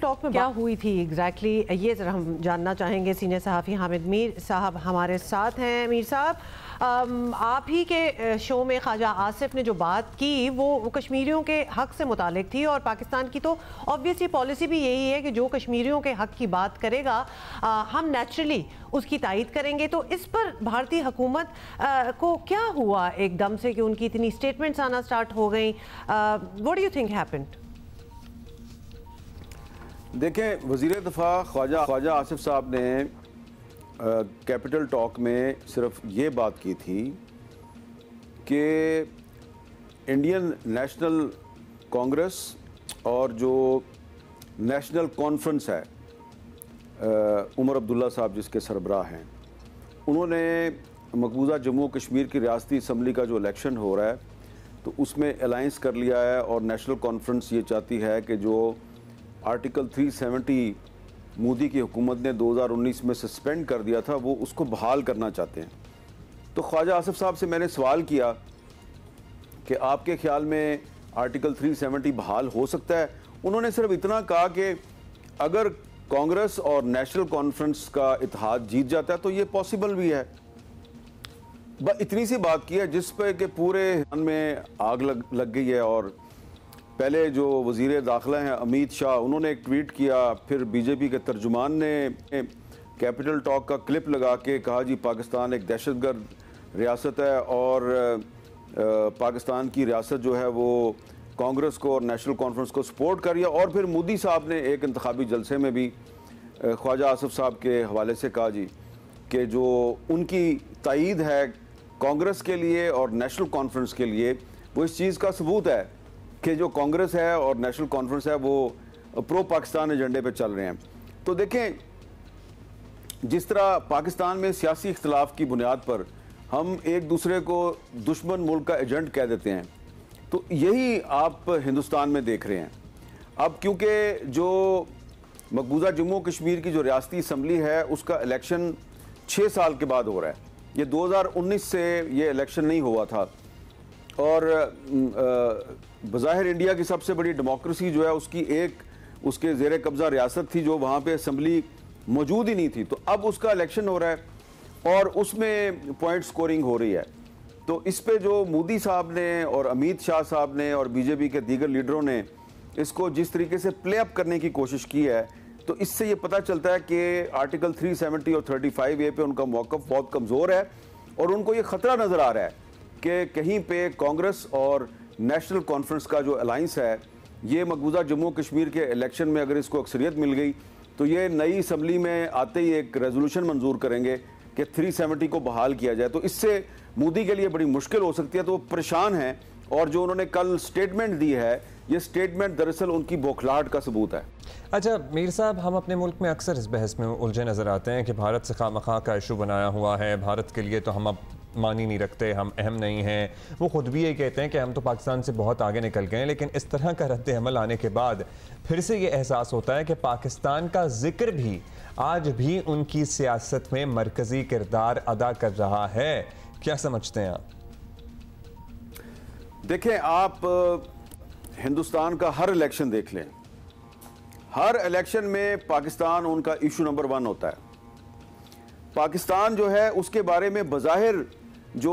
Talk में क्या हुई थी एग्जैक्टली ये ज़रा हम जानना चाहेंगे। सीनियर सहाफ़ी हामिद मीर साहब हमारे साथ हैं। मीर साहब, आप ही के शो में ख्वाजा आसिफ ने जो बात की वो कश्मीरियों के हक़ से मुतालिक थी, और पाकिस्तान की तो ऑब्वियसली पॉलिसी भी यही है कि जो कश्मीरियों के हक़ की बात करेगा हम नेचुरली उसकी तायीद करेंगे। तो इस पर भारतीय हुकूमत को क्या हुआ एकदम से कि उनकी इतनी स्टेटमेंट्स आना स्टार्ट हो गई? What do you think happened? देखें, वज़ीर दफ़ा ख्वाजा आसिफ साहब ने कैपिटल टॉक में सिर्फ ये बात की थी कि इंडियन नेशनल कांग्रेस और जो नेशनल कॉन्फ्रेंस है, उमर अब्दुल्ला साहब जिसके सरबराह हैं, उन्होंने मकबूजा जम्मू कश्मीर की रियासती असम्बली का जो इलेक्शन हो रहा है तो उसमें अलाइंस कर लिया है, और नेशनल कॉन्फ्रेंस ये चाहती है कि जो आर्टिकल 370 मोदी की हुकूमत ने 2019 में सस्पेंड कर दिया था वो उसको बहाल करना चाहते हैं। तो ख्वाजा आसिफ साहब से मैंने सवाल किया कि आपके ख्याल में आर्टिकल 370 बहाल हो सकता है? उन्होंने सिर्फ इतना कहा कि अगर कांग्रेस और नेशनल कॉन्फ्रेंस का इत्तेहाद जीत जाता है तो ये पॉसिबल भी है। बस इतनी सी बात की है जिस पे कि पूरे में आग लग गई है। और पहले जो वज़ीर दाखिला हैं अमित शाह, उन्होंने एक ट्वीट किया, फिर बीजेपी के तर्जुमान ने कैपिटल टॉक का क्लिप लगा के कहा जी पाकिस्तान एक दहशतगर्द रियासत है, और पाकिस्तान की रियासत जो है वो कांग्रेस को और नेशनल कॉन्फ्रेंस को सपोर्ट कर रही है। और फिर मोदी साहब ने एक इंतखाबी जलसे में भी ख्वाजा आसिफ साहब के हवाले से कहा जी कि जो उनकी तायीद है कांग्रेस के लिए और नेशनल कॉन्फ्रेंस के लिए वो इस चीज़ का सबूत है कि जो कांग्रेस है और नेशनल कॉन्फ्रेंस है वो प्रो पाकिस्तान एजेंडे पे चल रहे हैं। तो देखें, जिस तरह पाकिस्तान में सियासी इख्तलाफ की बुनियाद पर हम एक दूसरे को दुश्मन मुल्क का एजेंट कह देते हैं, तो यही आप हिंदुस्तान में देख रहे हैं। अब क्योंकि जो मकबूजा जम्मू कश्मीर की जो रियासती असम्बली है उसका इलेक्शन 6 साल के बाद हो रहा है, ये 2019 से ये इलेक्शन नहीं हुआ था, और बज़ाहिर इंडिया की सबसे बड़ी डेमोक्रेसी जो है उसकी एक उसके ज़ेर कब्ज़ा रियासत थी जो वहाँ पे असम्बली मौजूद ही नहीं थी। तो अब उसका इलेक्शन हो रहा है और उसमें पॉइंट स्कोरिंग हो रही है। तो इस पे जो मोदी साहब ने और अमित शाह साहब ने और बीजेपी के दीगर लीडरों ने इसको जिस तरीके से प्ले अप करने की कोशिश की है, तो इससे ये पता चलता है कि आर्टिकल 370 और 35A पे उनका मौक़िफ़ बहुत कमज़ोर है, और उनको ये ख़तरा नज़र आ रहा है कि कहीं पे कांग्रेस और नेशनल कॉन्फ्रेंस का जो अलाइंस है, ये मकबूजा जम्मू कश्मीर के इलेक्शन में अगर इसको अक्सरियत मिल गई तो ये नई असम्बली में आते ही एक रेजोल्यूशन मंजूर करेंगे कि 370 को बहाल किया जाए। तो इससे मोदी के लिए बड़ी मुश्किल हो सकती है। तो वो परेशान हैं, और जो उन्होंने कल स्टेटमेंट दी है, ये स्टेटमेंट दरअसल उनकी बौखलाहट का सबूत है। अच्छा मीर साहब, हम अपने मुल्क में अक्सर इस बहस में उलझे नज़र आते हैं कि भारत से खामखा का इशू बनाया हुआ है, भारत के लिए तो हम अब मानी नहीं रखते, हम अहम नहीं हैं। वो ख़ुद भी ये कहते हैं कि हम तो पाकिस्तान से बहुत आगे निकल गए हैं। लेकिन इस तरह का रद्द अमल आने के बाद फिर से ये एहसास होता है कि पाकिस्तान का जिक्र भी आज भी उनकी सियासत में मरकज़ी किरदार अदा कर रहा है। क्या समझते हैं आप? देखें, आप हिंदुस्तान का हर इलेक्शन देख लें, हर इलेक्शन में पाकिस्तान उनका इशू नंबर 1 होता है। पाकिस्तान जो है उसके बारे में बज़ाहिर जो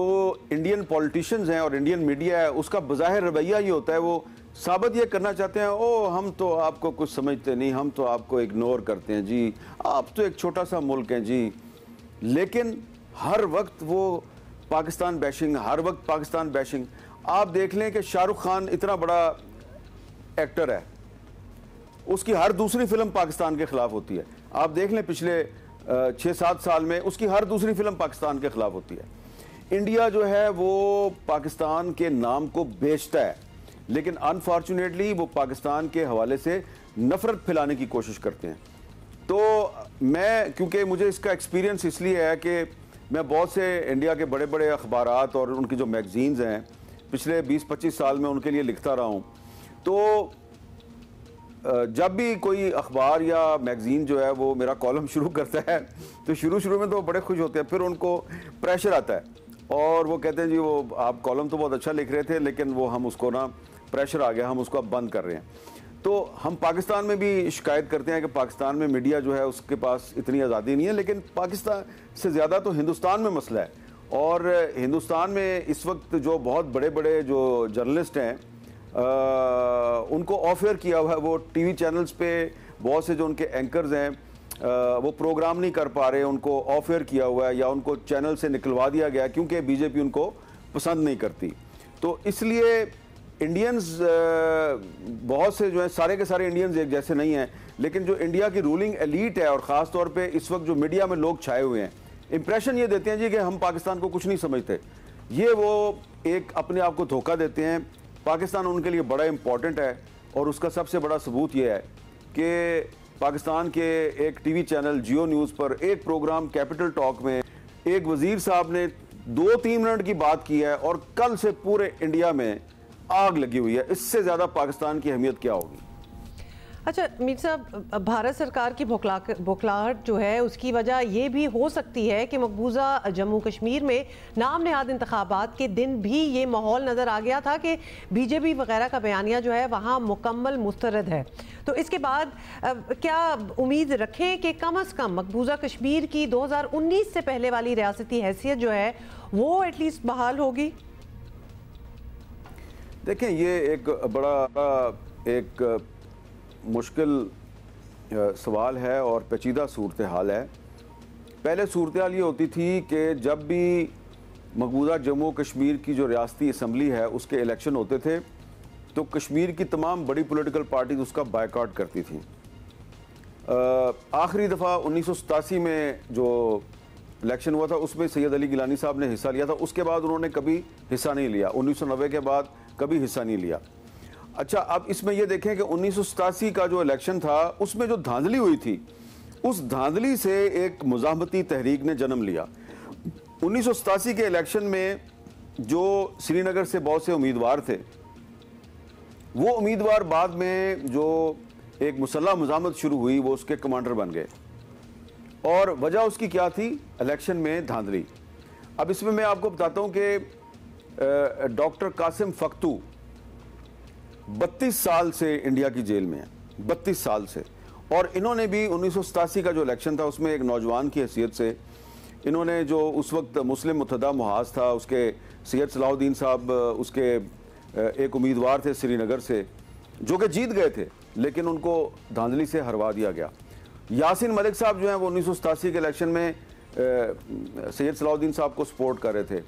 इंडियन पॉलिटिशियंस हैं और इंडियन मीडिया है उसका बज़ाहिर रवैया ये होता है, वो साबित ये करना चाहते हैं, ओ हम तो आपको कुछ समझते नहीं, हम तो आपको इग्नोर करते हैं जी, आप तो एक छोटा सा मुल्क हैं जी। लेकिन हर वक्त वो पाकिस्तान बैशिंग, हर वक्त पाकिस्तान बैशिंग। आप देख लें कि शाहरुख खान इतना बड़ा एक्टर है, उसकी हर दूसरी फिल्म पाकिस्तान के खिलाफ होती है। आप देख लें पिछले 6-7 साल में उसकी हर दूसरी फिल्म पाकिस्तान के खिलाफ होती है। इंडिया जो है वो पाकिस्तान के नाम को बेचता है, लेकिन अनफॉर्चुनेटली वो पाकिस्तान के हवाले से नफरत फैलाने की कोशिश करते हैं। तो मैं, क्योंकि मुझे इसका एक्सपीरियंस इसलिए है कि मैं बहुत से इंडिया के बड़े बड़े अखबारात और उनकी जो मैगजीन्स हैं पिछले 20-25 साल में उनके लिए लिखता रहा हूँ। तो जब भी कोई अखबार या मैगजीन जो है वो मेरा कॉलम शुरू करता है तो शुरू में तो बड़े खुश होते हैं, फिर उनको प्रेशर आता है और वो कहते हैं जी वो आप कॉलम तो बहुत अच्छा लिख रहे थे लेकिन वो हम उसको ना प्रेशर आ गया, हम उसको अब बंद कर रहे हैं। तो हम पाकिस्तान में भी शिकायत करते हैं कि पाकिस्तान में मीडिया जो है उसके पास इतनी आज़ादी नहीं है, लेकिन पाकिस्तान से ज़्यादा तो हिंदुस्तान में मसला है। और हिंदुस्तान में इस वक्त जो बहुत बड़े बड़े जो जर्नलिस्ट हैं उनको ऑफ एयर किया हुआ है। वो टीवी चैनल्स पे बहुत से जो उनके एंकर्स हैं वो प्रोग्राम नहीं कर पा रहे, उनको ऑफ एयर किया हुआ है या उनको चैनल से निकलवा दिया गया क्योंकि बीजेपी उनको पसंद नहीं करती। तो इसलिए इंडियंस बहुत से जो है, सारे के सारे इंडियंस एक जैसे नहीं हैं, लेकिन जो इंडिया की रूलिंग एलीट है और ख़ास तौर पे इस वक्त जो मीडिया में लोग छाए हुए हैं, इंप्रेशन ये देते हैं जी कि हम पाकिस्तान को कुछ नहीं समझते। ये वो एक अपने आप को धोखा देते हैं। पाकिस्तान उनके लिए बड़ा इंपॉर्टेंट है और उसका सबसे बड़ा सबूत ये है कि पाकिस्तान के एक टीवी चैनल जियो न्यूज़ पर एक प्रोग्राम कैपिटल टॉक में एक वज़ीर साहब ने 2-3 मिनट की बात की है और कल से पूरे इंडिया में आग लगी हुई है। इससे ज़्यादा पाकिस्तान की अहमियत क्या होगी? अच्छा मीर साहब, भारत सरकार की बौखलाहट जो है उसकी वजह ये भी हो सकती है कि मकबूजा जम्मू कश्मीर में नाम नेहाद इंतखाबात के दिन भी ये माहौल नज़र आ गया था कि बीजेपी वगैरह का बयानिया जो है वहाँ मुकम्मल मुस्तरद है। तो इसके बाद क्या उम्मीद रखें कि कम अज़ कम मकबूजा कश्मीर की 2019 से पहले वाली रियासती हैसियत जो है वो एटलीस्ट बहाल होगी? देखें, ये एक बड़ा एक मुश्किल सवाल है और पेचीदा सूरत हाल है। पहले सूरत हाल ये होती थी कि जब भी मकबूजा जम्मू कश्मीर की जो रियासती असम्बली है उसके इलेक्शन होते थे तो कश्मीर की तमाम बड़ी पॉलिटिकल पार्टीज उसका बायकॉट करती थी। आखिरी दफ़ा 1987 में जो इलेक्शन हुआ था उसमें सैयद अली गिलानी साहब ने हिस्सा लिया था, उसके बाद उन्होंने कभी हिस्सा नहीं लिया। 1990 के बाद कभी हिस्सा नहीं लिया। अच्छा, अब इसमें यह देखें कि 1987 का जो इलेक्शन था उसमें जो धांधली हुई थी, उस धांधली से एक मुज़ाहमती तहरीक ने जन्म लिया। 1987 के इलेक्शन में जो श्रीनगर से बहुत से उम्मीदवार थे, वो उम्मीदवार बाद में जो एक मुसल्लह मुज़ाहमत शुरू हुई वो उसके कमांडर बन गए। और वजह उसकी क्या थी? इलेक्शन में धांधली। अब इसमें मैं आपको बताता हूँ कि डॉक्टर कासिम फख्तू 32 साल से इंडिया की जेल में है, 32 साल से। और इन्होंने भी 1987 का जो इलेक्शन था उसमें एक नौजवान की हैसियत से इन्होंने जो उस वक्त मुस्लिम मुत्तहदा मुहाज था उसके सैयद सलाहुद्दीन साहब उसके एक उम्मीदवार थे श्रीनगर से जो कि जीत गए थे, लेकिन उनको धांधली से हरवा दिया गया। यासिन मलिक साहब जो हैं वो 1987 के इलेक्शन में सैयद सलाहुद्दीन साहब को सपोर्ट कर रहे थे,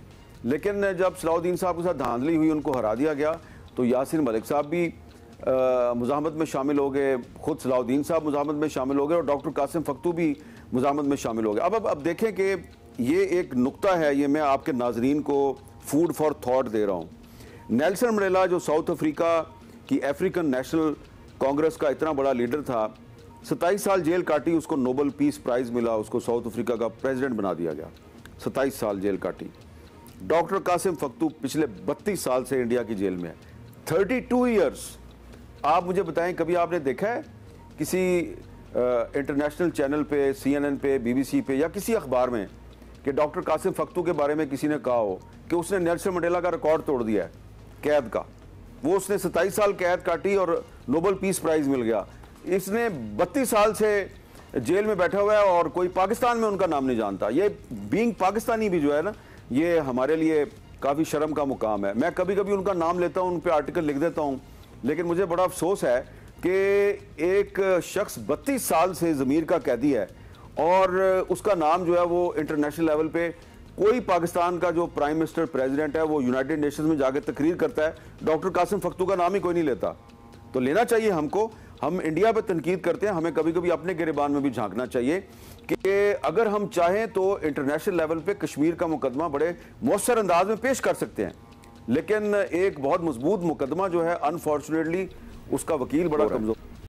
लेकिन जब सलाहुद्दीन साहब के साथ धांधली हुई उनको हरा दिया गया तो यासिन मलिक साहब भी मुज़ाहमत में शामिल हो गए, खुद सलाहुद्दीन साहब मुज़ाहमत में शामिल हो गए और डॉक्टर कासिम फख्तू भी मुज़ाहमत में शामिल हो गए। अब देखें कि ये एक नुक्ता है, ये मैं आपके नाजरीन को फूड फॉर थॉट दे रहा हूँ। नेल्सन मंडेला जो साउथ अफ्रीका की अफ्रीकन नेशनल कांग्रेस का इतना बड़ा लीडर था, 27 साल जेल काटी, उसको नोबल पीस प्राइज़ मिला, उसको साउथ अफ्रीका का प्रेसिडेंट बना दिया गया। 27 साल जेल काटी। डॉक्टर कासिम फख्तू पिछले 32 साल से इंडिया की जेल में है, 32 ईयर्स। आप मुझे बताएं, कभी आपने देखा है किसी इंटरनेशनल चैनल पे, CNN पे, BBC पे या किसी अखबार में कि डॉक्टर कासिम फख्तू के बारे में किसी ने कहा हो कि उसने नेल्सन मंडेला का रिकॉर्ड तोड़ दिया है कैद का? वो उसने 27 साल कैद काटी और नोबल पीस प्राइज़ मिल गया। इसने 32 साल से जेल में बैठा हुआ है और कोई पाकिस्तान में उनका नाम नहीं जानता। ये बीइंग पाकिस्तानी भी जो है ना, ये हमारे लिए काफ़ी शर्म का मुकाम है। मैं कभी कभी उनका नाम लेता हूँ, उन पर आर्टिकल लिख देता हूँ, लेकिन मुझे बड़ा अफसोस है कि एक शख्स 32 साल से ज़मीर का कैदी है और उसका नाम जो है वो इंटरनेशनल लेवल पे कोई पाकिस्तान का जो प्राइम मिनिस्टर प्रेसिडेंट है वो यूनाइटेड नेशंस में जाकर तकरीर करता है, डॉक्टर कासिम फख्तू का नाम ही कोई नहीं लेता। तो लेना चाहिए हमको। हम इंडिया पर तनकीद करते हैं, हमें कभी कभी अपने गिरेबान में भी झांकना चाहिए कि अगर हम चाहें तो इंटरनेशनल लेवल पे कश्मीर का मुकदमा बड़े मौसर अंदाज में पेश कर सकते हैं, लेकिन एक बहुत मजबूत मुकदमा जो है अनफॉर्चुनेटली उसका वकील बड़ा कमजोर